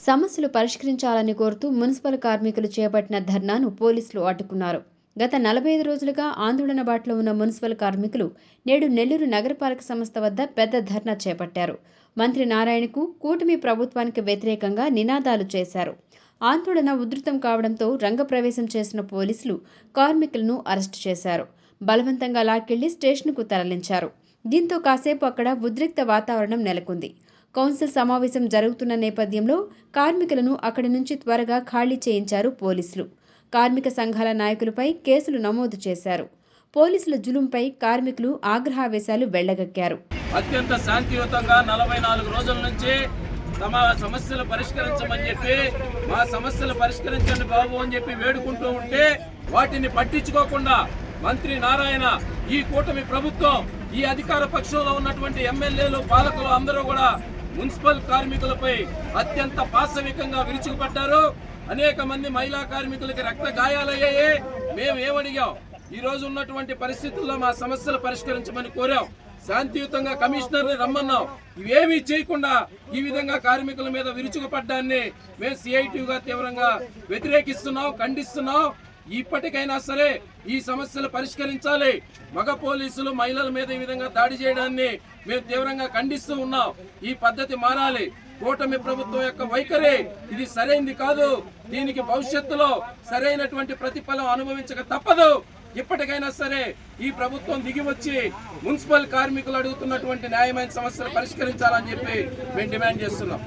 సమస్యలు పరిష్కరించాలని కోరుతూ మున్సిపల్ కార్మికులు చేపట్టిన ధర్నాను పోలీసులు అడ్డుకున్నారు. గత 45 రోజులుగా ఆందోళన బాటలో ఉన్న మున్సిపల్ కార్మికులు నేడు నెల్లూరు నగరపాలక సంస్థ వద్ద పెద్ద ధర్నా చేపట్టారు. మంత్రి నారాయణకు, కూటమి ప్రభుత్వానికి వ్యతిరేకంగా నినాదాలు చేశారు. ఆందోళన ఉధృతం కావడంతో రంగప్రవేశం చేసిన పోలీసులు కార్మికులను అరెస్టు చేశారు. బలవంతంగా లాక్కెళ్లి స్టేషన్కు తరలించారు. దీంతో కాసేపు అక్కడ ఉద్రిక్త వాతావరణం నెలకొంది. కౌన్సిల్ సమావేశం జరుగుతున్న నేపథ్యంలో కార్మికులను అక్కడి నుంచి త్వరగా ఖాళీ చేయించారు పోలీసులు. కార్మిక సంఘాల నాయకులపై కేసులు నమోదు చేశారు. పోలీసుల జులుంపై కార్మికులు ఆగ్రహావేశాలు వెళ్లగక్కారు. అత్యంత శాంతియుతంగా 44 రోజుల నుంచి తమ సమస్యలు పరిష్కరించమని చెప్పి, మా సమస్యలు పరిష్కరించండి బాబు అని చెప్పి వేడుకుంటూ ఉంటే వాటిని పట్టించుకోకుండా మంత్రి నారాయణ, ఈ కూటమి ప్రభుత్వం, ఈ అధికార పక్షంలో ఉన్నటువంటి ఎమ్మెల్యేలు, పాలకులు అందరూ కూడా మున్సిపల్ కార్మికులపై అత్యంత పాశవికంగా విరుచుకుపడ్డారు. అనేక మంది మహిళా కార్మికులకి రక్త గాయాలయ్యాయి. మేము ఏమడిగాం, ఈ రోజు ఉన్నటువంటి పరిస్థితుల్లో మా సమస్యలు పరిష్కరించమని కోరాం. శాంతియుతంగా కమిషనర్ని రమ్మన్నాం. ఇవేమీ చేయకుండా ఈ విధంగా కార్మికుల మీద విరుచుకుపడ్డాన్ని మేము సిఐటిగా తీవ్రంగా వ్యతిరేకిస్తున్నాం, ఖండిస్తున్నాం. ఇప్పటికైనా సరే ఈ సమస్యలు పరిష్కరించాలి. మగ పోలీసులు మహిళల మీద ఈ విధంగా దాడి చేయడాన్ని మేము తీవ్రంగా ఖండిస్తూ ఉన్నాం. ఈ పద్ధతి మారాలి. కూటమి ప్రభుత్వం యొక్క వైఖరి ఇది సరైనది కాదు. దీనికి భవిష్యత్తులో సరైనటువంటి ప్రతిఫలం అనుభవించక తప్పదు. ఇప్పటికైనా సరే ఈ ప్రభుత్వం దిగి వచ్చి మున్సిపల్ కార్మికులు అడుగుతున్నటువంటి న్యాయమైన సమస్యలు పరిష్కరించాలని చెప్పి మేము డిమాండ్ చేస్తున్నాం.